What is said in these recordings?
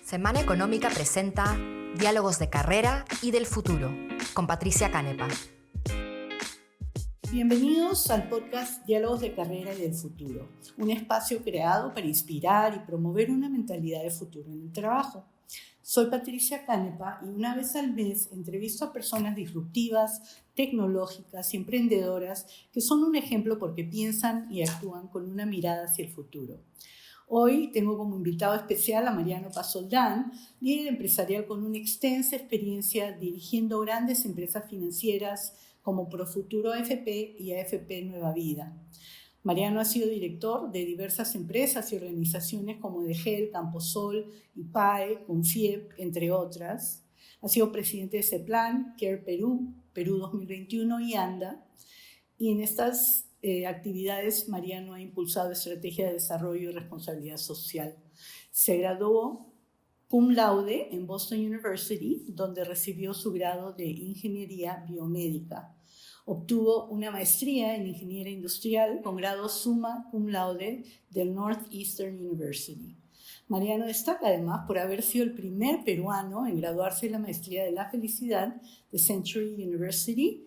Semana Económica presenta Diálogos de Carrera y del Futuro, con Patricia Canepa. Bienvenidos al podcast Diálogos de Carrera y del Futuro, un espacio creado para inspirar y promover una mentalidad de futuro en el trabajo. Soy Patricia Canepa y una vez al mes entrevisto a personas disruptivas, tecnológicas y emprendedoras que son un ejemplo porque piensan y actúan con una mirada hacia el futuro. Hoy tengo como invitado especial a Mariano Pasoldán, líder empresarial con una extensa experiencia dirigiendo grandes empresas financieras como Profuturo AFP y AFP Nueva Vida. Mariano ha sido director de diversas empresas y organizaciones como DGEL, Camposol, IPAE, Confiep, entre otras. Ha sido presidente de CEPLAN, CARE Perú, Perú 2021 y ANDA. Y en estas actividades, Mariano ha impulsado estrategias de desarrollo y responsabilidad social. Se graduó cum laude en Boston University, donde recibió su grado de Ingeniería Biomédica. Obtuvo una maestría en Ingeniería Industrial con grado summa cum laude del Northeastern University. Mariano destaca además por haber sido el primer peruano en graduarse de la maestría de la felicidad de Century University,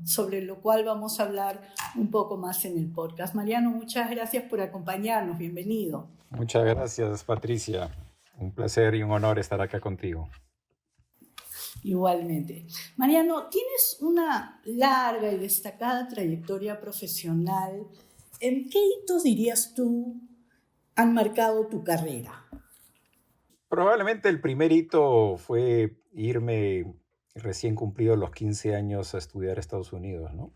sobre lo cual vamos a hablar un poco más en el podcast. Mariano, muchas gracias por acompañarnos. Bienvenido. Muchas gracias, Patricia. Un placer y un honor estar acá contigo. Igualmente. Mariano, tienes una larga y destacada trayectoria profesional. ¿En qué hitos, dirías tú, han marcado tu carrera? Probablemente el primer hito fue irme recién cumplidos los 15 años a estudiar a Estados Unidos, ¿no?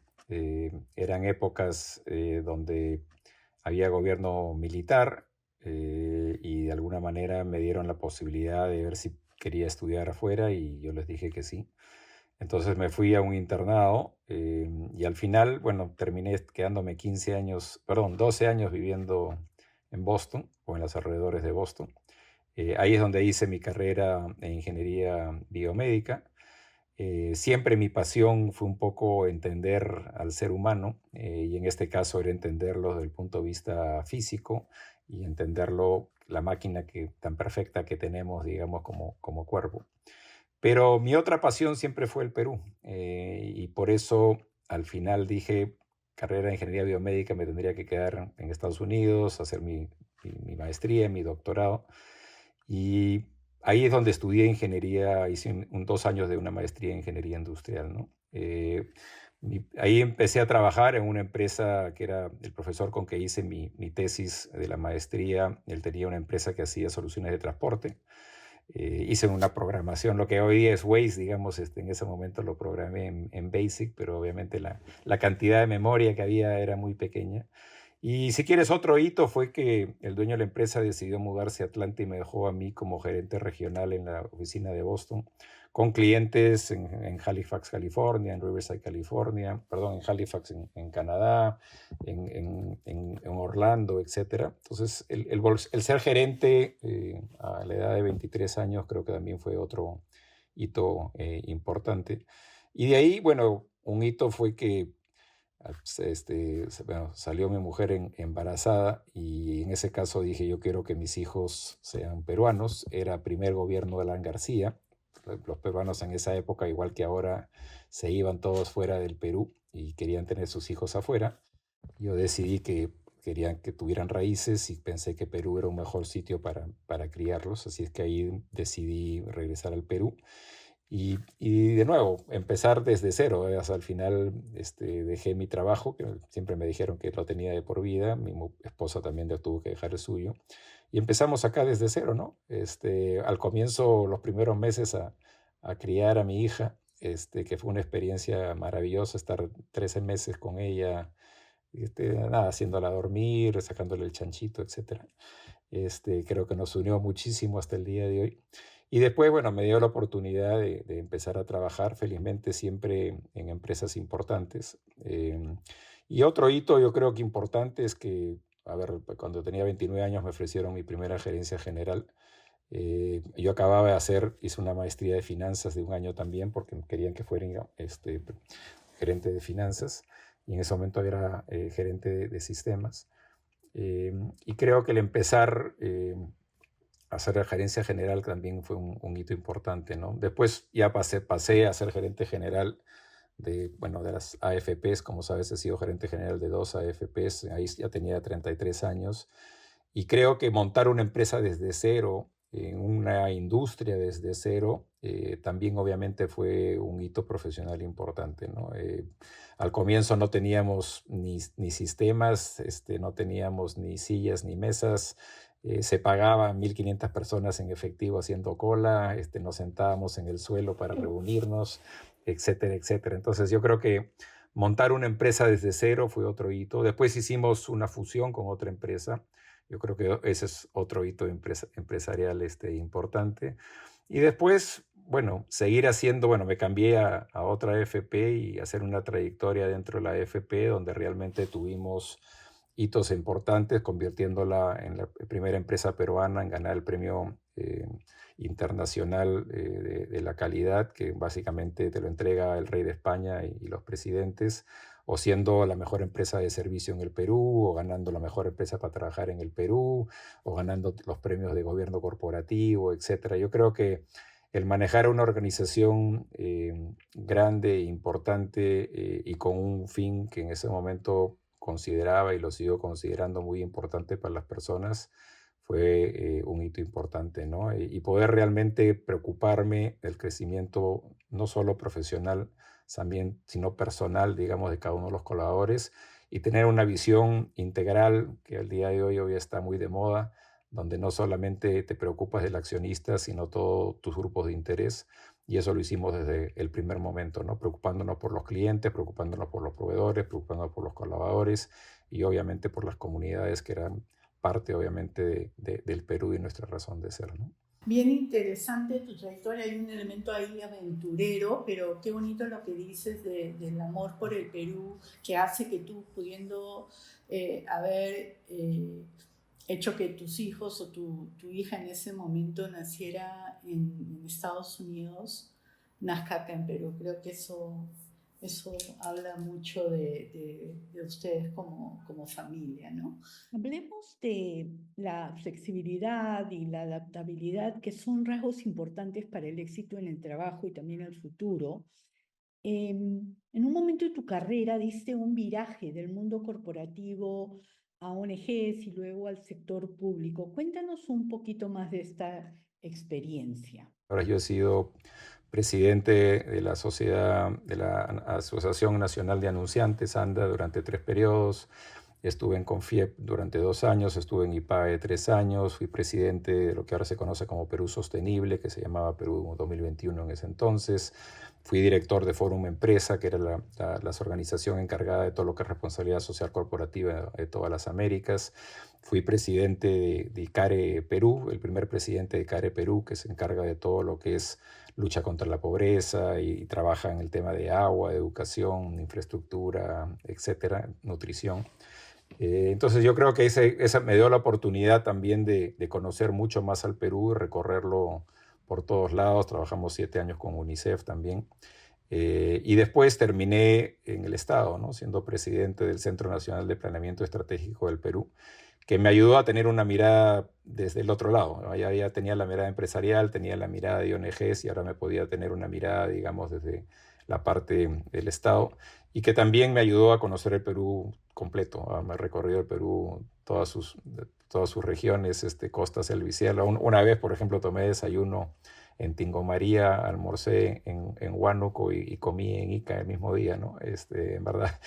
Eran épocas donde había gobierno militar y de alguna manera me dieron la posibilidad de ver si quería estudiar afuera y yo les dije que sí. Entonces me fui a un internado y al final, bueno, terminé quedándome 12 años viviendo en Boston o en los alrededores de Boston. Ahí es donde hice mi carrera en ingeniería biomédica. Siempre mi pasión fue un poco entender al ser humano y en este caso era entenderlo desde el punto de vista físico y entenderlo, la máquina tan perfecta que tenemos, digamos, como cuerpo. Pero mi otra pasión siempre fue el Perú y por eso al final dije, carrera de ingeniería biomédica me tendría que quedar en Estados Unidos, hacer mi maestría, mi doctorado. Y ahí es donde estudié ingeniería, hice 2 años de una maestría en ingeniería industrial, ¿no? Ahí empecé a trabajar en una empresa que era el profesor con que hice mi tesis de la maestría. Él tenía una empresa que hacía soluciones de transporte. Hice una programación, lo que hoy día es Waze, digamos, en ese momento lo programé en Basic, pero obviamente la cantidad de memoria que había era muy pequeña. Y si quieres, otro hito fue que el dueño de la empresa decidió mudarse a Atlanta y me dejó a mí como gerente regional en la oficina de Boston, con clientes en Halifax, California, en Riverside, California, perdón, en Halifax, en Canadá, en Orlando, etc. Entonces, el ser gerente a la edad de 23 años creo que también fue otro hito importante. Y de ahí, bueno, un hito fue que salió mi mujer embarazada y en ese caso dije yo quiero que mis hijos sean peruanos. Era primer gobierno de Alan García. Los peruanos en esa época, igual que ahora, se iban todos fuera del Perú y querían tener sus hijos afuera. Yo decidí que querían que tuvieran raíces y pensé que Perú era un mejor sitio para criarlos, así es que ahí decidí regresar al Perú. Y de nuevo, empezar desde cero. Hasta el final dejé mi trabajo, que siempre me dijeron que lo tenía de por vida. Mi esposa también tuvo que dejar el suyo. Y empezamos acá desde cero, ¿no? Al comienzo, los primeros meses a criar a mi hija, que fue una experiencia maravillosa, estar 13 meses con ella, nada, haciéndola dormir, sacándole el chanchito, etc. Creo que nos unió muchísimo hasta el día de hoy. Y después, bueno, me dio la oportunidad de empezar a trabajar, felizmente siempre en empresas importantes. Y otro hito yo creo que importante es que, a ver, cuando tenía 29 años me ofrecieron mi primera gerencia general. Yo acababa de hice una maestría de finanzas de 1 año también, porque querían que fuera gerente de finanzas. Y en ese momento era gerente de sistemas. Y creo que el empezar hacer la gerencia general también fue un hito importante, ¿no? Después ya pasé a ser gerente general de las AFPs. Como sabes, he sido gerente general de 2 AFPs, ahí ya tenía 33 años. Y creo que montar una empresa desde cero, en una industria desde cero, también obviamente fue un hito profesional importante, ¿no? Al comienzo no teníamos ni sistemas, no teníamos ni sillas ni mesas. Se pagaba 1.500 personas en efectivo haciendo cola, nos sentábamos en el suelo para reunirnos, etcétera, etcétera. Entonces yo creo que montar una empresa desde cero fue otro hito. Después hicimos una fusión con otra empresa. Yo creo que ese es otro hito empresarial importante. Y después, bueno, seguir haciendo, bueno, me cambié a otra AFP y hacer una trayectoria dentro de la AFP donde realmente tuvimos hitos importantes, convirtiéndola en la primera empresa peruana en ganar el premio internacional de la calidad, que básicamente te lo entrega el rey de España y los presidentes, o siendo la mejor empresa de servicio en el Perú, o ganando la mejor empresa para trabajar en el Perú, o ganando los premios de gobierno corporativo, etcétera. Yo creo que el manejar una organización grande, importante y con un fin que en ese momento consideraba y lo sigo considerando muy importante para las personas, fue un hito importante, ¿no? Y poder realmente preocuparme del crecimiento no solo profesional, también, sino personal, digamos, de cada uno de los colaboradores, y tener una visión integral que al día de hoy está muy de moda, donde no solamente te preocupas del accionista, sino todos tus grupos de interés. Y eso lo hicimos desde el primer momento, ¿no? Preocupándonos por los clientes, preocupándonos por los proveedores, preocupándonos por los colaboradores y obviamente por las comunidades que eran parte, obviamente, del Perú y nuestra razón de ser, ¿no? Bien interesante tu trayectoria, hay un elemento ahí aventurero, pero qué bonito lo que dices del amor por el Perú, que hace que tú, pudiendo haber hecho que tus hijos o tu hija en ese momento naciera en Estados Unidos, nazca acá en Perú. Creo que eso habla mucho de ustedes como familia, ¿no? Hablemos de la flexibilidad y la adaptabilidad, que son rasgos importantes para el éxito en el trabajo y también el futuro. En un momento de tu carrera diste un viraje del mundo corporativo a ONGs y luego al sector público. Cuéntanos un poquito más de esta experiencia. Ahora yo he sido presidente de la Asociación Nacional de Anunciantes, ANDA, durante 3 periodos. Estuve en Confiep durante 2 años, estuve en IPAE 3 años, fui presidente de lo que ahora se conoce como Perú Sostenible, que se llamaba Perú 2021 en ese entonces. Fui director de Fórum Empresa, que era la organización encargada de todo lo que es responsabilidad social corporativa de todas las Américas. Fui presidente de ICARE Perú, el primer presidente de ICARE Perú, que se encarga de todo lo que es lucha contra la pobreza y trabaja en el tema de agua, educación, infraestructura, etcétera, nutrición. Entonces yo creo que esa me dio la oportunidad también de conocer mucho más al Perú, recorrerlo por todos lados. Trabajamos 7 años con UNICEF también. Y después terminé en el Estado, ¿no? Siendo presidente del Centro Nacional de Planeamiento Estratégico del Perú, que me ayudó a tener una mirada desde el otro lado, ¿no? Ya tenía la mirada empresarial, tenía la mirada de ONGs y ahora me podía tener una mirada, digamos, desde la parte del Estado, y que también me ayudó a conocer el Perú completo. Me he recorrido el Perú, todas sus regiones, costa, selva y sierra. Una vez, por ejemplo, tomé desayuno en Tingomaría, almorcé en Huánuco y comí en Ica el mismo día, ¿no? En verdad.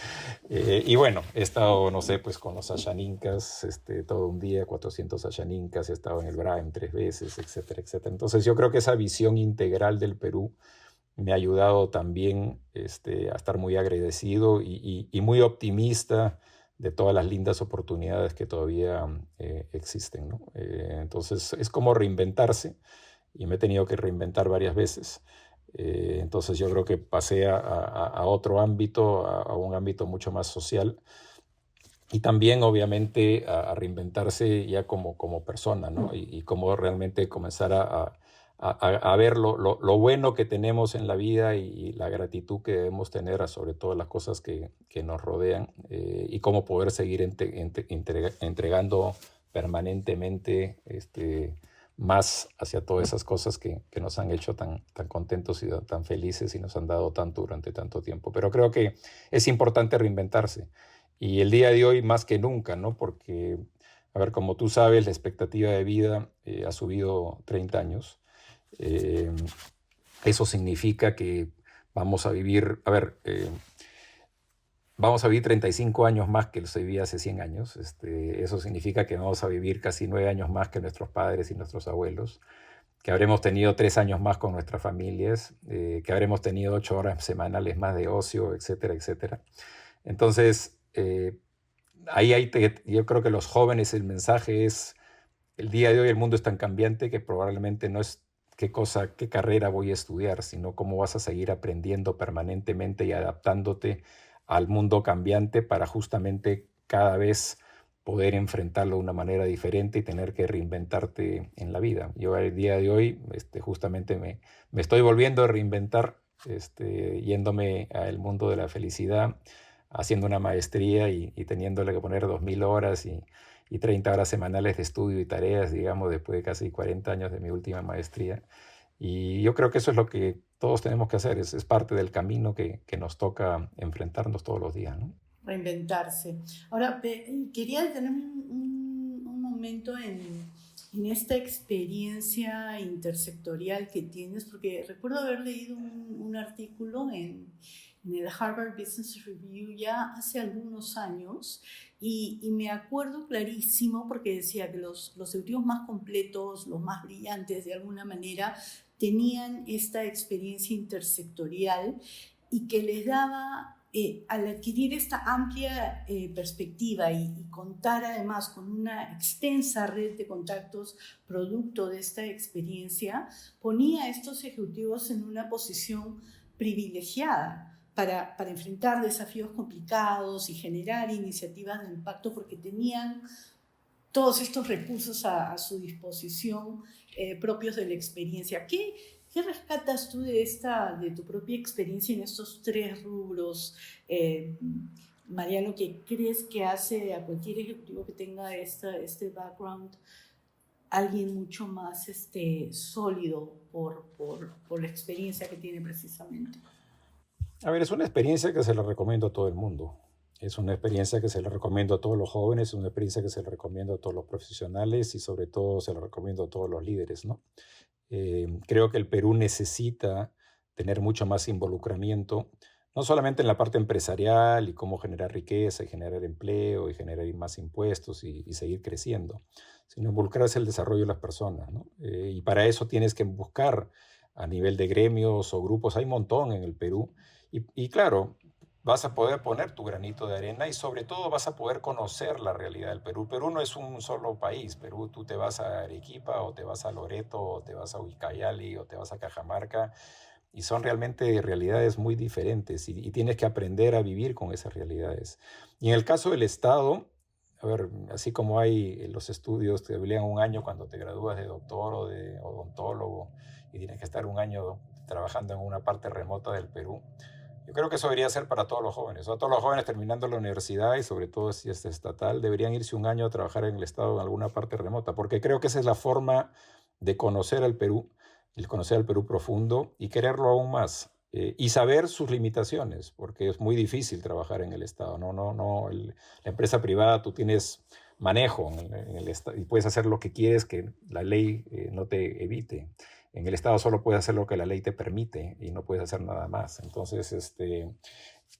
Y bueno, he estado, no sé, pues con los Ashanincas, todo un día, 400 Ashanincas, he estado en el Braem 3 veces, etcétera, etcétera. Entonces yo creo que esa visión integral del Perú me ha ayudado también a estar muy agradecido y muy optimista de todas las lindas oportunidades que todavía existen, ¿no? Entonces es como reinventarse, y me he tenido que reinventar varias veces. Entonces yo creo que pasé a otro ámbito, a un ámbito mucho más social, y también obviamente a reinventarse ya como persona, ¿no? Y cómo realmente comenzar a ver lo bueno que tenemos en la vida y la gratitud que debemos tener sobre todas las cosas que nos rodean, y cómo poder seguir entregando permanentemente más hacia todas esas cosas que nos han hecho tan contentos y tan felices y nos han dado tanto durante tanto tiempo. Pero creo que es importante reinventarse. Y el día de hoy más que nunca, ¿no? Porque, a ver, como tú sabes, la expectativa de vida ha subido 30 años. Eh, Eso significa que vamos a vivir, vamos a vivir 35 años más que los vivía hace 100 años. Eso significa que vamos a vivir casi 9 años más que nuestros padres y nuestros abuelos, que habremos tenido 3 años más con nuestras familias, que habremos tenido 8 horas semanales más de ocio, etcétera, etcétera. Entonces, yo creo que los jóvenes, el mensaje es, el día de hoy el mundo es tan cambiante que probablemente no es qué carrera voy a estudiar, sino cómo vas a seguir aprendiendo permanentemente y adaptándote al mundo cambiante para justamente cada vez poder enfrentarlo de una manera diferente y tener que reinventarte en la vida. Yo el día de hoy justamente me estoy volviendo a reinventar, yéndome al mundo de la felicidad, haciendo una maestría y teniéndole que poner 2.000 horas y 30 horas semanales de estudio y tareas, digamos, después de casi 40 años de mi última maestría. Y yo creo que eso es lo que todos tenemos que hacer, es parte del camino que nos toca enfrentarnos todos los días, ¿no? Reinventarse. Ahora, quería detener un momento en esta experiencia intersectorial que tienes, porque recuerdo haber leído un artículo en el Harvard Business Review ya hace algunos años y me acuerdo clarísimo porque decía que los ejecutivos más completos, los más brillantes de alguna manera, tenían esta experiencia intersectorial y que les daba, al adquirir esta amplia perspectiva y contar además con una extensa red de contactos producto de esta experiencia, ponía a estos ejecutivos en una posición privilegiada para enfrentar desafíos complicados y generar iniciativas de impacto porque tenían todos estos recursos a su disposición propios de la experiencia. ¿Qué rescatas tú de tu propia experiencia en estos 3 rubros, Mariano, que crees que hace a cualquier ejecutivo que tenga este background alguien mucho más sólido por la experiencia que tiene precisamente? A ver, es una experiencia que se la recomiendo a todo el mundo. Es una experiencia que se la recomiendo a todos los jóvenes, es una experiencia que se la recomiendo a todos los profesionales y sobre todo se la recomiendo a todos los líderes, ¿no? Creo que el Perú necesita tener mucho más involucramiento, no solamente en la parte empresarial y cómo generar riqueza y generar empleo y generar más impuestos y seguir creciendo, sino involucrarse en el desarrollo de las personas, ¿no? Y para eso tienes que buscar a nivel de gremios o grupos, hay un montón en el Perú, y claro, vas a poder poner tu granito de arena y sobre todo vas a poder conocer la realidad del Perú. Perú no es un solo país. Perú, tú te vas a Arequipa o te vas a Loreto o te vas a Ucayali o te vas a Cajamarca y son realmente realidades muy diferentes y tienes que aprender a vivir con esas realidades. Y en el caso del Estado, a ver, así como hay los estudios que te obligan un año cuando te gradúas de doctor o de odontólogo y tienes que estar un año trabajando en una parte remota del Perú, yo creo que eso debería ser para todos los jóvenes. O todos los jóvenes terminando la universidad y sobre todo si es estatal, deberían irse un año a trabajar en el Estado en alguna parte remota, porque creo que esa es la forma de conocer al Perú, el conocer al Perú profundo y quererlo aún más. Y saber sus limitaciones, porque es muy difícil trabajar en el Estado. La empresa privada tú tienes manejo en el Estado y puedes hacer lo que quieres que la ley no te evite. En el Estado solo puedes hacer lo que la ley te permite y no puedes hacer nada más. Entonces,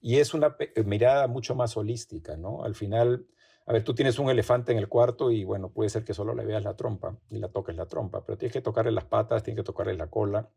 y es una mirada mucho más holística, ¿no? Al final, a ver, tú tienes un elefante en el cuarto y bueno, puede ser que solo le veas la trompa y la toques la trompa, pero tienes que tocarle las patas, tienes que tocarle la cola.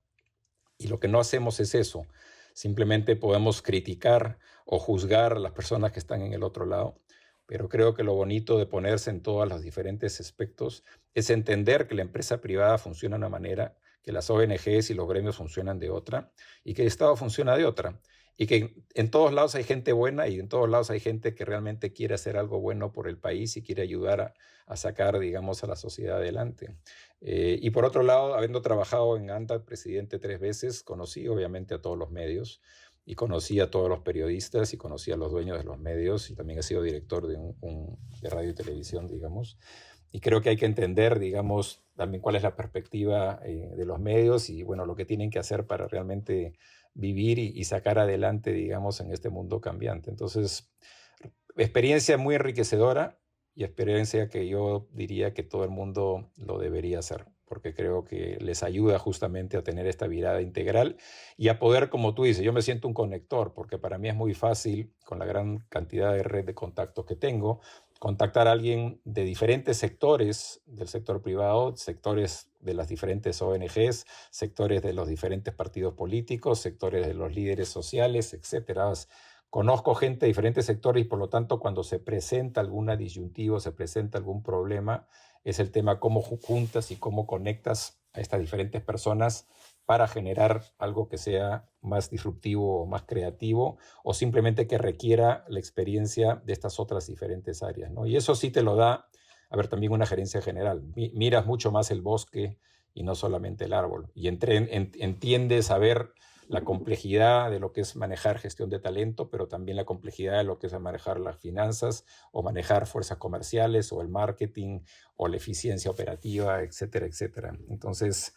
Y lo que no hacemos es eso. Simplemente podemos criticar o juzgar a las personas que están en el otro lado. Pero creo que lo bonito de ponerse en todos los diferentes aspectos es entender que la empresa privada funciona de una manera, que las ONGs y los gremios funcionan de otra, y que el Estado funciona de otra. Y que en todos lados hay gente buena y en todos lados hay gente que realmente quiere hacer algo bueno por el país y quiere ayudar a sacar, digamos, a la sociedad adelante. Y por otro lado, habiendo trabajado en ANDA, presidente 3 veces, conocí obviamente a todos los medios y conocí a todos los periodistas y conocí a los dueños de los medios y también he sido director de radio y televisión, digamos. y creo que hay que entender, digamos, también cuál es la perspectiva de los medios y, bueno, lo que tienen que hacer para realmente vivir y sacar adelante, digamos, en este mundo cambiante. Entonces, experiencia muy enriquecedora y experiencia que yo diría que todo el mundo lo debería hacer, porque creo que les ayuda justamente a tener esta mirada integral y a poder, como tú dices, yo me siento un conector, porque para mí es muy fácil, con la gran cantidad de red de contactos que tengo, contactar a alguien de diferentes sectores del sector privado, sectores de las diferentes ONGs, sectores de los diferentes partidos políticos, sectores de los líderes sociales, etcétera. Conozco gente de diferentes sectores y por lo tanto cuando se presenta alguna disyuntiva, se presenta algún problema, es el tema cómo juntas y cómo conectas a estas diferentes personas para generar algo que sea más disruptivo o más creativo o simplemente que requiera la experiencia de estas otras diferentes áreas, ¿no? Y eso sí te lo da, a ver, también una gerencia general. Miras mucho más el bosque y no solamente el árbol. Y entiendes a ver la complejidad de lo que es manejar gestión de talento, pero también la complejidad de lo que es manejar las finanzas o manejar fuerzas comerciales o el marketing o la eficiencia operativa, etcétera, etcétera. Entonces,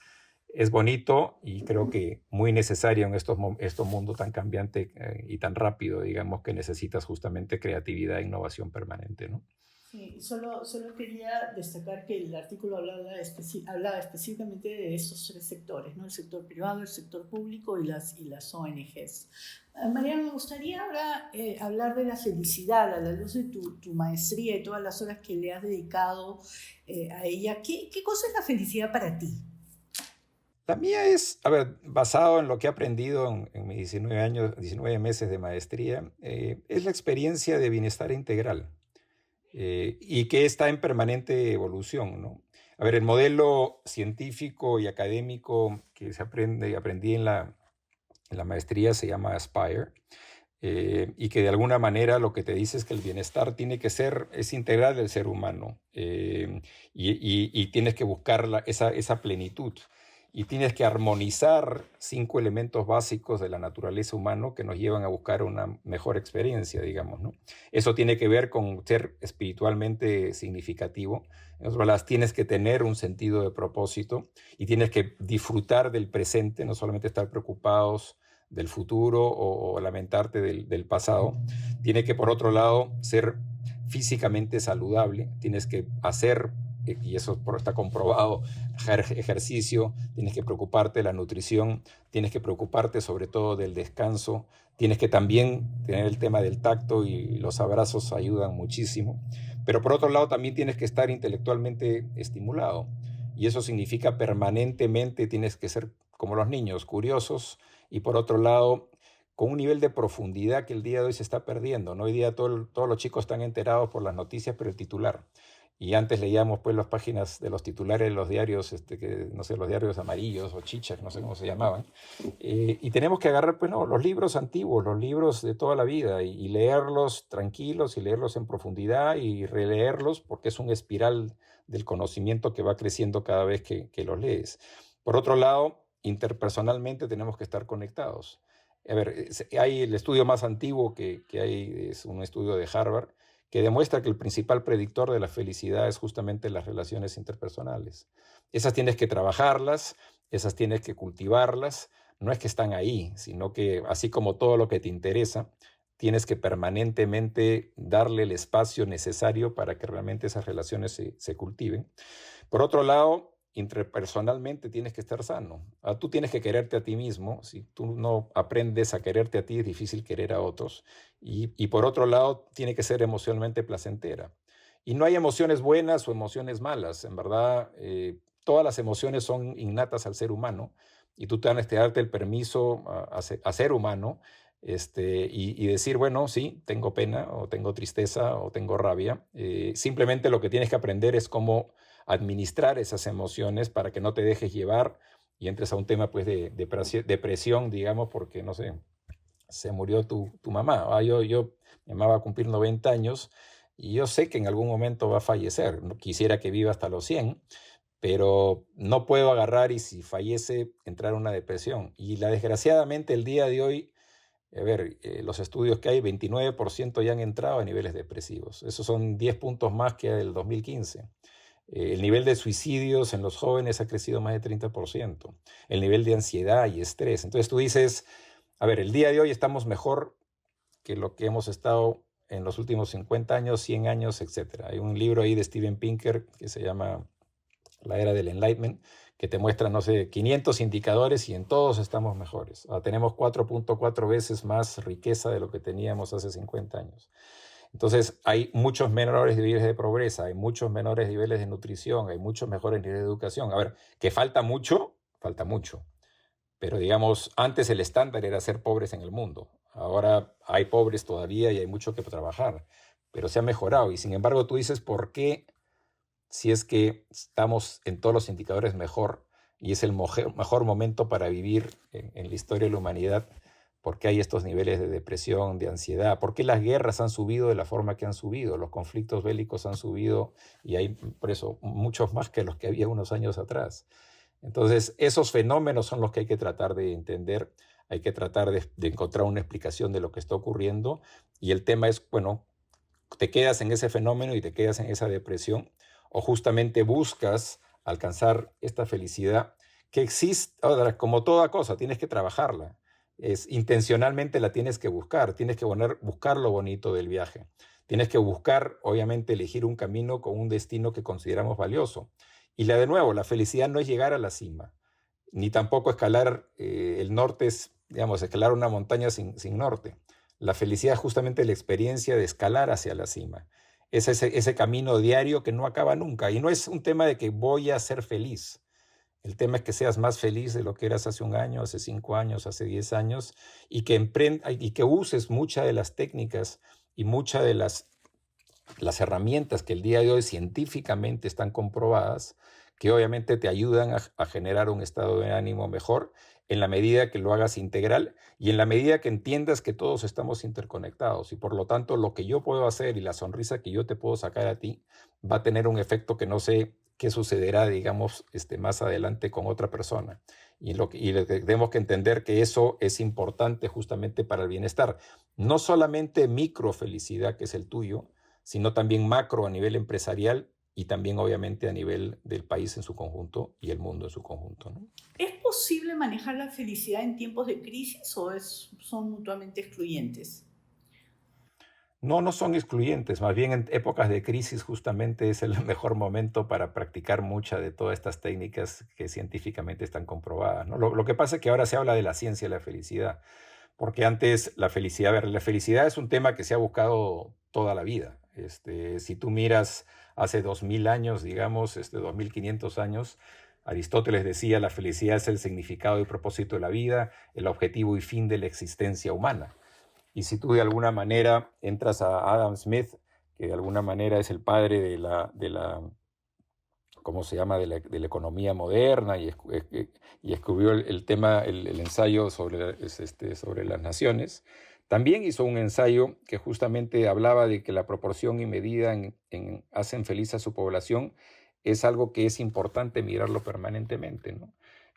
es bonito y creo que muy necesario en estos mundos tan cambiantes y tan rápido, digamos, que necesitas justamente creatividad e innovación permanente, ¿no? Sí, solo quería destacar que el artículo hablaba específicamente de estos tres sectores, ¿no? El sector privado, el sector público y las ONGs. Mariana, me gustaría ahora hablar de la felicidad a la luz de tu maestría y todas las horas que le has dedicado a ella. ¿Qué cosa es la felicidad para ti? La mía es, a ver, basado en lo que he aprendido en mis 19 meses de maestría, es la experiencia de bienestar integral. Y que está en permanente evolución, ¿no? A ver, el modelo científico y académico que aprendí en la maestría se llama Aspire, y que de alguna manera lo que te dice es que el bienestar es integral del ser humano, y tienes que buscar esa plenitud. Y tienes que armonizar 5 elementos básicos de la naturaleza humana que nos llevan a buscar una mejor experiencia, digamos, ¿no? Eso tiene que ver con ser espiritualmente significativo. En otras palabras, tienes que tener un sentido de propósito y tienes que disfrutar del presente, no solamente estar preocupados del futuro o lamentarte del pasado. Tiene que, por otro lado, ser físicamente saludable. Tienes que hacer, y eso está comprobado, ejercicio, tienes que preocuparte de la nutrición, tienes que preocuparte sobre todo del descanso, tienes que también tener el tema del tacto y los abrazos ayudan muchísimo, pero por otro lado también tienes que estar intelectualmente estimulado y eso significa permanentemente tienes que ser como los niños, curiosos y por otro lado con un nivel de profundidad que el día de hoy se está perdiendo, ¿no? Hoy día todos los chicos están enterados por las noticias, pero el titular. Y antes leíamos pues las páginas de los titulares de los diarios, no sé, los diarios amarillos o chichas, no sé cómo se llamaban. Y tenemos que agarrar pues, no, los libros antiguos, los libros de toda la vida y leerlos tranquilos y leerlos en profundidad y releerlos porque es un espiral del conocimiento que va creciendo cada vez que los lees. Por otro lado, interpersonalmente tenemos que estar conectados. A ver, hay el estudio más antiguo que hay, es un estudio de Harvard, que demuestra que el principal predictor de la felicidad es justamente las relaciones interpersonales. Esas tienes que trabajarlas, esas tienes que cultivarlas, no es que están ahí, sino que así como todo lo que te interesa, tienes que permanentemente darle el espacio necesario para que realmente esas relaciones se cultiven. Por otro lado, interpersonalmente tienes que estar sano. Tú tienes que quererte a ti mismo. Si tú no aprendes a quererte a ti, es difícil querer a otros. Y por otro lado, tiene que ser emocionalmente placentera. Y no hay emociones buenas o emociones malas. En verdad, todas las emociones son innatas al ser humano. Y tú tienes que darte el permiso a ser humano, y decir, bueno, sí, tengo pena, o tengo tristeza, o tengo rabia. Simplemente lo que tienes que aprender es cómo administrar esas emociones para que no te dejes llevar y entres a un tema pues de depresión, digamos, porque, no sé, se murió tu mamá. Yo mi mamá va a cumplir 90 años y yo sé que en algún momento va a fallecer. No quisiera que viva hasta los 100, pero no puedo agarrar y si fallece entrar en una depresión. Y desgraciadamente el día de hoy, a ver, los estudios que hay, 29% ya han entrado a niveles depresivos. Esos son 10 puntos más que el 2015. El nivel de suicidios en los jóvenes ha crecido más de 30%. El nivel de ansiedad y estrés. Entonces tú dices, a ver, el día de hoy estamos mejor que lo que hemos estado en los últimos 50 años, 100 años, etc. Hay un libro ahí de Steven Pinker que se llama La Era del Enlightenment, que te muestra, no sé, 500 indicadores y en todos estamos mejores. Tenemos 4.4 veces más riqueza de lo que teníamos hace 50 años. Entonces, hay muchos menores niveles de pobreza, hay muchos menores niveles de nutrición, hay muchos mejores niveles de educación. A ver, que falta mucho, pero digamos, antes el estándar era ser pobres en el mundo. Ahora hay pobres todavía y hay mucho que trabajar, pero se ha mejorado. Y sin embargo, tú dices, ¿por qué, si es que estamos en todos los indicadores mejor y es el mejor momento para vivir en la historia de la humanidad, por qué hay estos niveles de depresión, de ansiedad? ¿Por qué las guerras han subido de la forma que han subido? Los conflictos bélicos han subido y hay, por eso, muchos más que los que había unos años atrás. Entonces, esos fenómenos son los que hay que tratar de entender, hay que tratar de encontrar una explicación de lo que está ocurriendo, y el tema es, bueno, te quedas en ese fenómeno y te quedas en esa depresión, o justamente buscas alcanzar esta felicidad que existe. Ahora, como toda cosa, tienes que trabajarla, intencionalmente la tienes que buscar, tienes que buscar lo bonito del viaje, tienes que buscar, obviamente, elegir un camino con un destino que consideramos valioso. Y de nuevo, la felicidad no es llegar a la cima, ni tampoco escalar el norte, digamos, escalar una montaña sin norte. La felicidad es justamente la experiencia de escalar hacia la cima. Es ese camino diario que no acaba nunca. Y no es un tema de que voy a ser feliz. El tema es que seas más feliz de lo que eras hace un año, hace 5 años, hace 10 años, y que uses muchas de las técnicas y muchas de las herramientas que el día de hoy científicamente están comprobadas, que obviamente te ayudan a generar un estado de ánimo mejor en la medida que lo hagas integral y en la medida que entiendas que todos estamos interconectados y por lo tanto lo que yo puedo hacer y la sonrisa que yo te puedo sacar a ti va a tener un efecto que no sé qué sucederá, digamos, más adelante con otra persona. Y tenemos que entender que eso es importante justamente para el bienestar. No solamente micro felicidad, que es el tuyo, sino también macro a nivel empresarial y también obviamente a nivel del país en su conjunto y el mundo en su conjunto, ¿no? ¿Es posible manejar la felicidad en tiempos de crisis o son mutuamente excluyentes? No, no son excluyentes, más bien en épocas de crisis justamente es el mejor momento para practicar muchas de todas estas técnicas que científicamente están comprobadas, ¿no? Lo que pasa es que ahora se habla de la ciencia de la felicidad, porque antes la felicidad es un tema que se ha buscado toda la vida. Si tú miras hace 2000 años, digamos, 2500 años, Aristóteles decía la felicidad es el significado y propósito de la vida, el objetivo y fin de la existencia humana. Y si tú de alguna manera entras a Adam Smith, que de alguna manera es el padre de la ¿cómo se llama?, de la economía moderna y escribió el tema, el ensayo sobre las naciones, también hizo un ensayo que justamente hablaba de que la proporción y medida en hacen feliz a su población es algo que es importante mirarlo permanentemente, ¿no?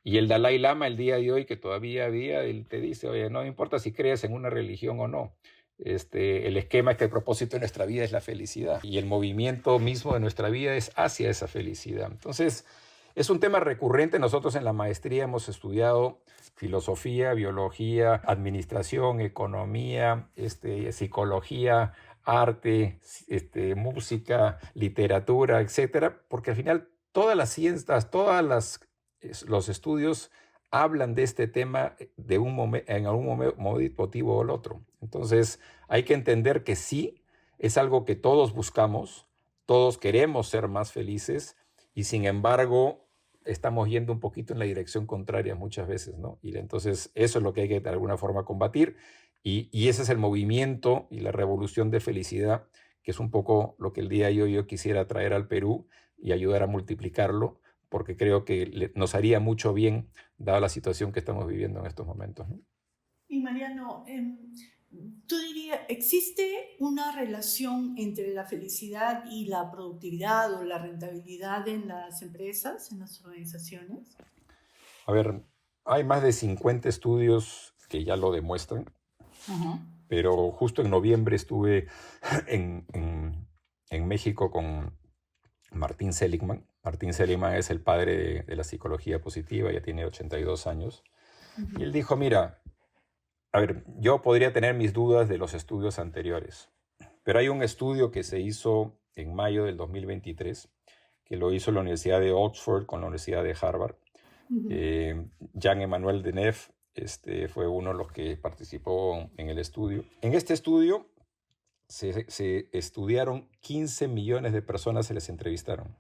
Y el Dalai Lama el día de hoy, que todavía él te dice, oye, no importa si crees en una religión o no, el esquema es que el propósito de nuestra vida es la felicidad y el movimiento mismo de nuestra vida es hacia esa felicidad. Entonces, es un tema recurrente. Nosotros en la maestría hemos estudiado filosofía, biología, administración, economía, psicología, arte, música, literatura, etcétera, porque al final todas las ciencias, los estudios hablan de este tema en algún motivo o el otro. Entonces, hay que entender que sí, es algo que todos buscamos, todos queremos ser más felices y sin embargo estamos yendo un poquito en la dirección contraria muchas veces, ¿no? Y entonces eso es lo que hay que de alguna forma combatir y ese es el movimiento y la revolución de felicidad, que es un poco lo que el día de hoy yo quisiera traer al Perú y ayudar a multiplicarlo, porque creo que nos haría mucho bien, dada la situación que estamos viviendo en estos momentos, ¿no? Y Mariano, tú dirías, ¿existe una relación entre la felicidad y la productividad o la rentabilidad en las empresas, en las organizaciones? A ver, hay más de 50 estudios que ya lo demuestran, pero justo en noviembre estuve en México con Martin Seligman. Martin Seligman es el padre de la psicología positiva, ya tiene 82 años. Y él dijo, mira, a ver, yo podría tener mis dudas de los estudios anteriores, pero hay un estudio que se hizo en mayo del 2023, que lo hizo la Universidad de Oxford con la Universidad de Harvard. Jean-Emmanuel Deneuve fue uno de los que participó en el estudio. En este estudio se estudiaron 15 millones de personas, se les entrevistaron.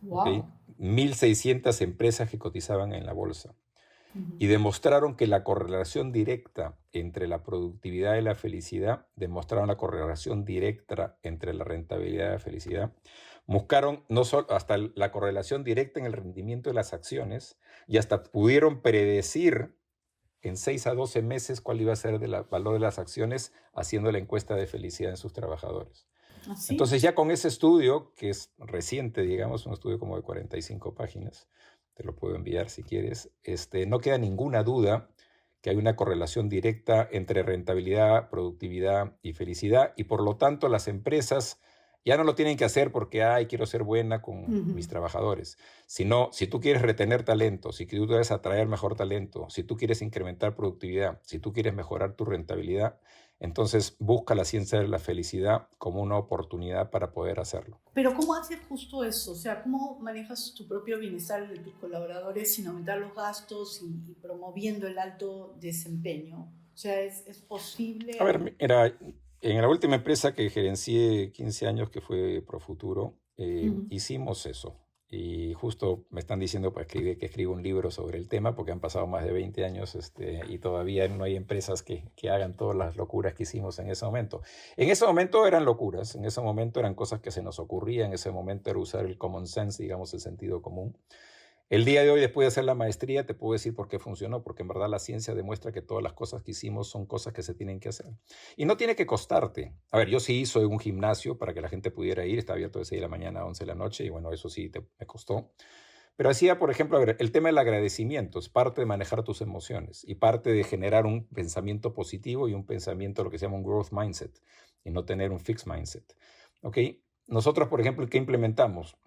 Wow. ¿Okay? 1.600 empresas que cotizaban en la bolsa. Y demostraron que la correlación directa entre la productividad y la felicidad, demostraron la correlación directa entre la rentabilidad y la felicidad. Buscaron no solo hasta la correlación directa en el rendimiento de las acciones y hasta pudieron predecir en 6 a 12 meses cuál iba a ser el valor de las acciones haciendo la encuesta de felicidad en sus trabajadores. ¿Así? Entonces ya con ese estudio, que es reciente, digamos, un estudio como de 45 páginas, te lo puedo enviar si quieres, no queda ninguna duda que hay una correlación directa entre rentabilidad, productividad y felicidad, y por lo tanto las empresas ya no lo tienen que hacer porque, quiero ser buena con mis trabajadores, sino si tú quieres retener talento, si tú quieres atraer mejor talento, si tú quieres incrementar productividad, si tú quieres mejorar tu rentabilidad, entonces busca la ciencia de la felicidad como una oportunidad para poder hacerlo. Pero ¿cómo haces justo eso? O sea, ¿cómo manejas tu propio bienestar de tus colaboradores sin aumentar los gastos y promoviendo el alto desempeño? O sea, ¿es posible? A ver, mira, en la última empresa que gerencié 15 años, que fue Profuturo, hicimos eso. Y justo me están diciendo que escribo un libro sobre el tema porque han pasado más de 20 años y todavía no hay empresas que hagan todas las locuras que hicimos en ese momento. En ese momento eran locuras, en ese momento eran cosas que se nos ocurrían, en ese momento era usar el common sense, digamos, el sentido común. El día de hoy, después de hacer la maestría, te puedo decir por qué funcionó, porque en verdad la ciencia demuestra que todas las cosas que hicimos son cosas que se tienen que hacer. Y no tiene que costarte. A ver, yo sí hice un gimnasio para que la gente pudiera ir, está abierto de 6 de la mañana a 11 de la noche, y bueno, eso sí me costó. Pero hacía, por ejemplo, a ver, el tema del agradecimiento es parte de manejar tus emociones y parte de generar un pensamiento positivo y un pensamiento, lo que se llama un growth mindset, y no tener un fixed mindset. ¿Ok? Nosotros, por ejemplo, ¿qué implementamos?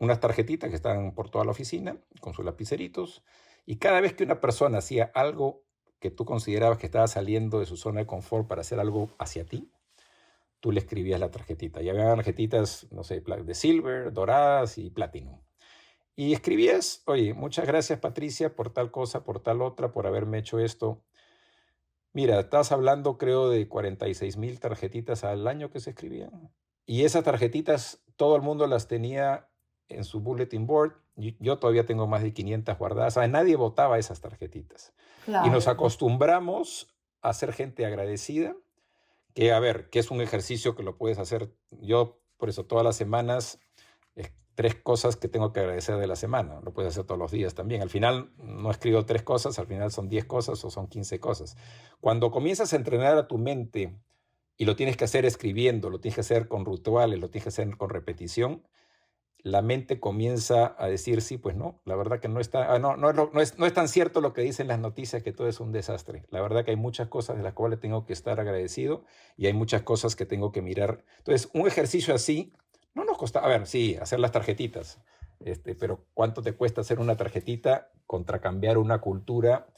Unas tarjetitas que están por toda la oficina con sus lapiceritos, y cada vez que una persona hacía algo que tú considerabas que estaba saliendo de su zona de confort para hacer algo hacia ti, tú le escribías la tarjetita. Y había tarjetitas, no sé, de silver, doradas y platinum. Y escribías, oye, muchas gracias Patricia por tal cosa, por tal otra, por haberme hecho esto. Mira, estás hablando creo de 46,000 tarjetitas al año que se escribían. Y esas tarjetitas todo el mundo las tenía en su bulletin board. Yo todavía tengo más de 500 guardadas. O sea, nadie votaba esas tarjetitas. Claro. Y nos acostumbramos a ser gente agradecida, que a ver, que es un ejercicio que lo puedes hacer. Yo, por eso, todas las semanas, 3 cosas que tengo que agradecer de la semana. Lo puedes hacer todos los días también. Al final no escribo 3 cosas, al final son 10 cosas o son 15 cosas. Cuando comienzas a entrenar a tu mente y lo tienes que hacer escribiendo, lo tienes que hacer con rituales, lo tienes que hacer con repetición, la mente comienza a decir, sí, pues no, la verdad que no está, no es tan cierto lo que dicen las noticias, que todo es un desastre. La verdad que hay muchas cosas de las cuales tengo que estar agradecido y hay muchas cosas que tengo que mirar. Entonces, un ejercicio así no nos cuesta, a ver, sí, hacer las tarjetitas, pero ¿cuánto te cuesta hacer una tarjetita contra cambiar una cultura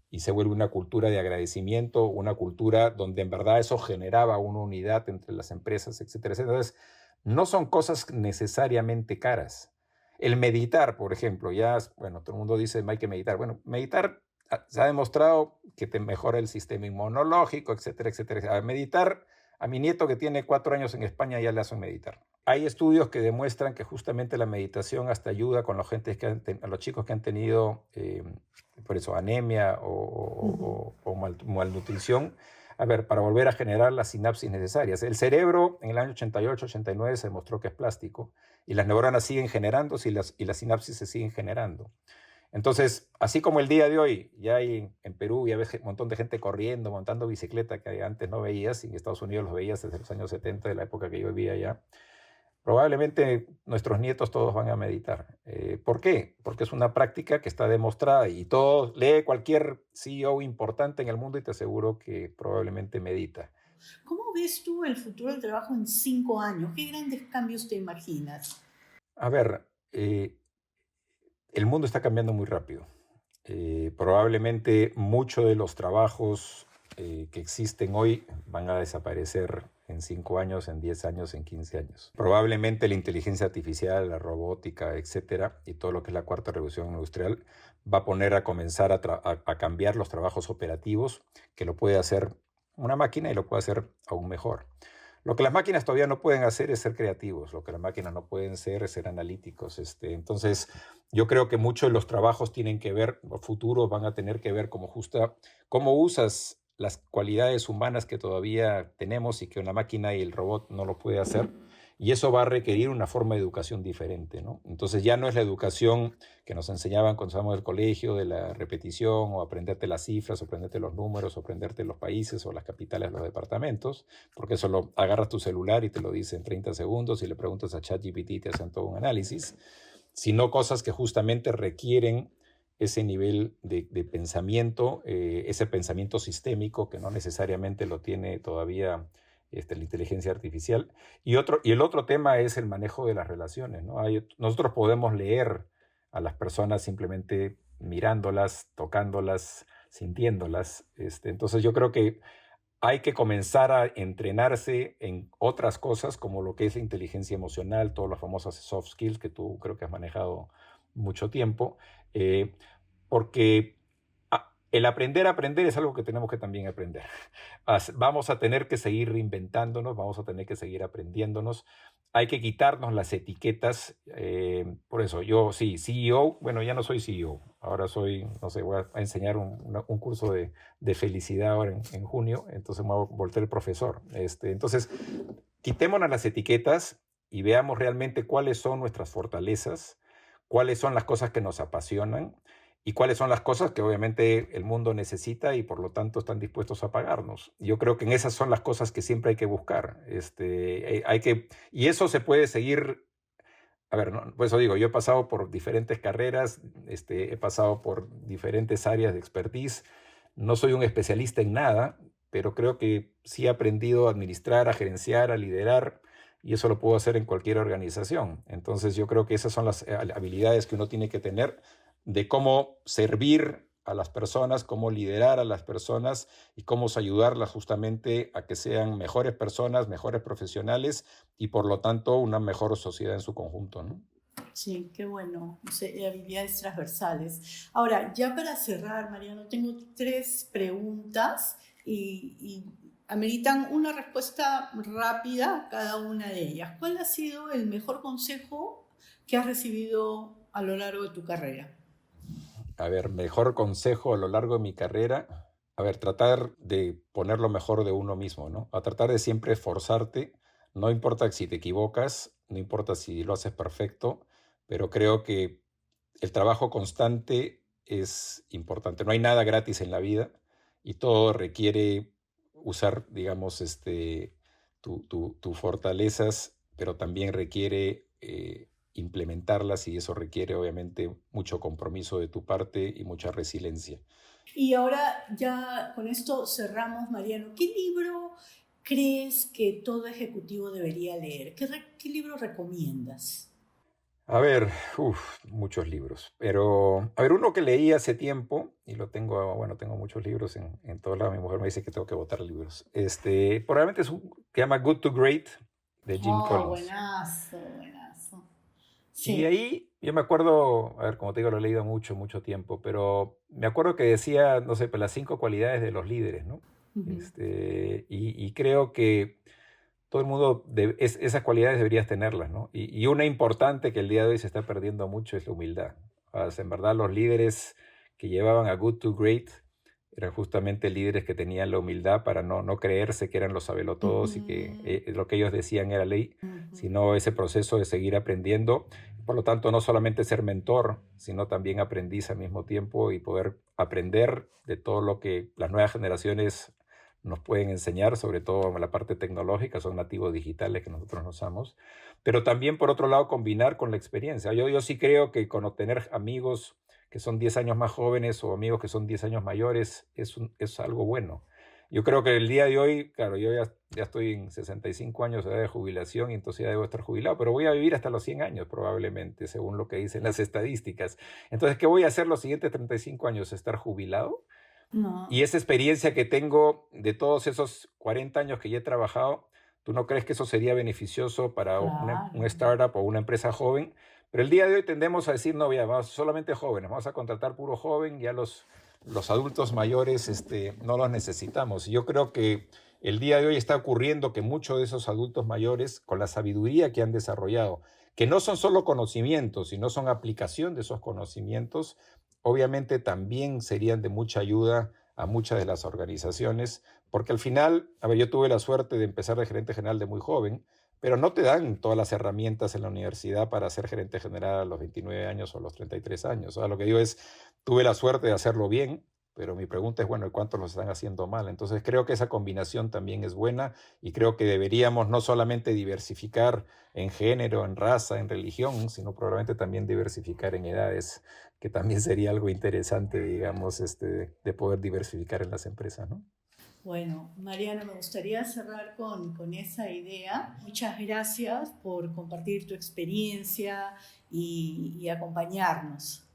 y se vuelve una cultura de agradecimiento, una cultura donde en verdad eso generaba una unidad entre las empresas, etcétera, etcétera? Entonces, no son cosas necesariamente caras. El meditar, por ejemplo, bueno, todo el mundo dice hay que meditar. Bueno, meditar se ha demostrado que te mejora el sistema inmunológico, etcétera, etcétera. Meditar, a mi nieto que tiene 4 años en España ya le hacen meditar. Hay estudios que demuestran que justamente la meditación hasta ayuda con a los chicos que han tenido, por eso, anemia o malnutrición, a ver, para volver a generar las sinapsis necesarias. El cerebro en el año 88, 89 se demostró que es plástico y las neuronas siguen generándose y las sinapsis se siguen generando. Entonces, así como el día de hoy, ya hay en Perú ya ves un montón de gente corriendo, montando bicicleta que antes no veías, y en Estados Unidos los veías desde los años 70, de la época que yo vivía allá. Probablemente nuestros nietos todos van a meditar. ¿Por qué? Porque es una práctica que está demostrada y lee cualquier CEO importante en el mundo y te aseguro que probablemente medita. ¿Cómo ves tú el futuro del trabajo en 5 años? ¿Qué grandes cambios te imaginas? A ver, el mundo está cambiando muy rápido. Probablemente muchos de los trabajos que existen hoy van a desaparecer en 5 años, en 10 años, en 15 años. Probablemente la inteligencia artificial, la robótica, etcétera, y todo lo que es la cuarta revolución industrial va a poner a comenzar a cambiar los trabajos operativos, que lo puede hacer una máquina y lo puede hacer aún mejor. Lo que las máquinas todavía no pueden hacer es ser creativos, lo que las máquinas no pueden ser es ser analíticos. Entonces, yo creo que muchos de los trabajos tienen que ver, futuros van a tener que ver cómo usas las cualidades humanas que todavía tenemos y que una máquina y el robot no lo puede hacer. Y eso va a requerir una forma de educación diferente, ¿no? Entonces ya no es la educación que nos enseñaban cuando estábamos en el colegio, de la repetición, o aprenderte las cifras, o aprenderte los números, o aprenderte los países, o las capitales de los departamentos, porque eso lo agarras tu celular y te lo dice en 30 segundos, y le preguntas a ChatGPT y te hacen todo un análisis, sino cosas que justamente requieren ese nivel de pensamiento, ese pensamiento sistémico que no necesariamente lo tiene todavía la inteligencia artificial. Y el otro tema es el manejo de las relaciones, ¿no? Nosotros podemos leer a las personas simplemente mirándolas, tocándolas, sintiéndolas. Entonces yo creo que hay que comenzar a entrenarse en otras cosas como lo que es la inteligencia emocional, todas las famosas soft skills que tú creo que has manejado mucho tiempo, eh, porque el aprender a aprender es algo que tenemos que también aprender. Vamos a tener que seguir reinventándonos, vamos a tener que seguir aprendiéndonos. Hay que quitarnos las etiquetas. Por eso, yo sí, CEO, bueno, ya no soy CEO. Ahora soy, no sé, voy a enseñar un curso de felicidad ahora en junio, entonces me voy a volver profesor. Entonces, quitémonos las etiquetas y veamos realmente cuáles son nuestras fortalezas, cuáles son las cosas que nos apasionan, y cuáles son las cosas que obviamente el mundo necesita y por lo tanto están dispuestos a pagarnos. Yo creo que en esas son las cosas que siempre hay que buscar. Y eso se puede seguir. A ver, no, por eso digo, yo he pasado por diferentes carreras, he pasado por diferentes áreas de expertise. No soy un especialista en nada, pero creo que sí he aprendido a administrar, a gerenciar, a liderar, y eso lo puedo hacer en cualquier organización. Entonces yo creo que esas son las habilidades que uno tiene que tener de cómo servir a las personas, cómo liderar a las personas y cómo ayudarlas justamente a que sean mejores personas, mejores profesionales y por lo tanto una mejor sociedad en su conjunto, ¿no? Sí, qué bueno, habilidades transversales. Ahora, ya para cerrar, Mariano, tengo 3 preguntas y ameritan una respuesta rápida a cada una de ellas. ¿Cuál ha sido el mejor consejo que has recibido a lo largo de tu carrera? A ver, mejor consejo a lo largo de mi carrera. A ver, tratar de poner lo mejor de uno mismo, ¿no? A tratar de siempre esforzarte. No importa si te equivocas, no importa si lo haces perfecto, pero creo que el trabajo constante es importante. No hay nada gratis en la vida y todo requiere usar, digamos, tus fortalezas, pero también requiere implementarlas y eso requiere obviamente mucho compromiso de tu parte y mucha resiliencia. Y ahora ya con esto cerramos, Mariano. ¿Qué libro crees que todo ejecutivo debería leer? ¿Qué libro recomiendas? A ver, muchos libros, pero a ver, uno que leí hace tiempo y lo tengo, bueno, tengo muchos libros en todos lados, mi mujer me dice que tengo que botar libros. Probablemente que llama Good to Great de Jim Collins. Buenazo, buenazo. Sí. Y ahí yo me acuerdo, a ver, como te digo, lo he leído mucho, mucho tiempo, pero me acuerdo que decía, no sé, pues las 5 cualidades de los líderes, ¿no? Uh-huh. Y creo que todo el mundo, esas cualidades deberías tenerlas, ¿no? Y una importante que el día de hoy se está perdiendo mucho es la humildad. O sea, en verdad, los líderes que llevaban a Good to Great eran justamente líderes que tenían la humildad para no creerse que eran los sabelotodos y que lo que ellos decían era ley, sino ese proceso de seguir aprendiendo. Por lo tanto, no solamente ser mentor, sino también aprendiz al mismo tiempo y poder aprender de todo lo que las nuevas generaciones nos pueden enseñar, sobre todo en la parte tecnológica, son nativos digitales que nosotros no usamos, pero también por otro lado combinar con la experiencia. Yo sí creo que con tener amigos que son 10 años más jóvenes o amigos que son 10 años mayores es algo bueno. Yo creo que el día de hoy, claro, yo ya estoy en 65 años de edad de jubilación y entonces ya debo estar jubilado, pero voy a vivir hasta los 100 años probablemente, según lo que dicen las estadísticas. Entonces, ¿qué voy a hacer los siguientes 35 años? ¿Estar jubilado? Y No, esa experiencia que tengo de todos esos 40 años que ya he trabajado, ¿tú no crees que eso sería beneficioso para claro. una startup o una empresa joven? Pero el día de hoy tendemos a decir, no, ya, vamos solamente jóvenes, vamos a contratar puro joven, ya los adultos mayores no los necesitamos. Y yo creo que el día de hoy está ocurriendo que muchos de esos adultos mayores, con la sabiduría que han desarrollado, que no son solo conocimientos, sino son aplicación de esos conocimientos, obviamente también serían de mucha ayuda a muchas de las organizaciones, porque al final, a ver, yo tuve la suerte de empezar de gerente general de muy joven, pero no te dan todas las herramientas en la universidad para ser gerente general a los 29 años o a los 33 años. O sea, lo que digo es, tuve la suerte de hacerlo bien, pero mi pregunta es, bueno, ¿y cuántos lo están haciendo mal? Entonces creo que esa combinación también es buena y creo que deberíamos no solamente diversificar en género, en raza, en religión, sino probablemente también diversificar en edades, que también sería algo interesante, digamos, de poder diversificar en las empresas, ¿no? Bueno, Mariano, me gustaría cerrar con esa idea. Muchas gracias por compartir tu experiencia y acompañarnos.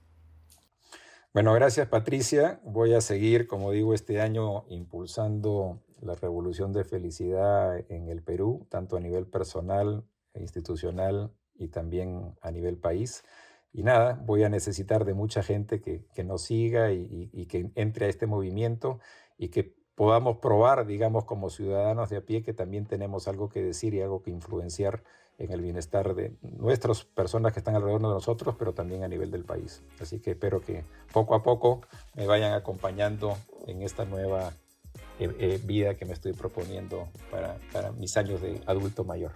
Bueno, gracias Patricia. Voy a seguir, como digo, este año impulsando la revolución de felicidad en el Perú, tanto a nivel personal e institucional y también a nivel país. Y nada, voy a necesitar de mucha gente que nos siga y que entre a este movimiento y que podamos probar, digamos, como ciudadanos de a pie, que también tenemos algo que decir y algo que influenciar en el bienestar de nuestras personas que están alrededor de nosotros, pero también a nivel del país. Así que espero que poco a poco me vayan acompañando en esta nueva vida que me estoy proponiendo para mis años de adulto mayor.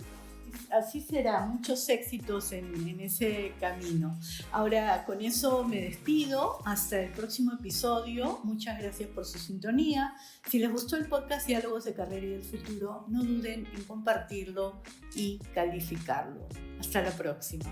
Así será, muchos éxitos en ese camino. Ahora, con eso me despido. Hasta el próximo episodio. Muchas gracias por su sintonía. Si les gustó el podcast Diálogos de Carrera y del Futuro, no duden en compartirlo y calificarlo. Hasta la próxima.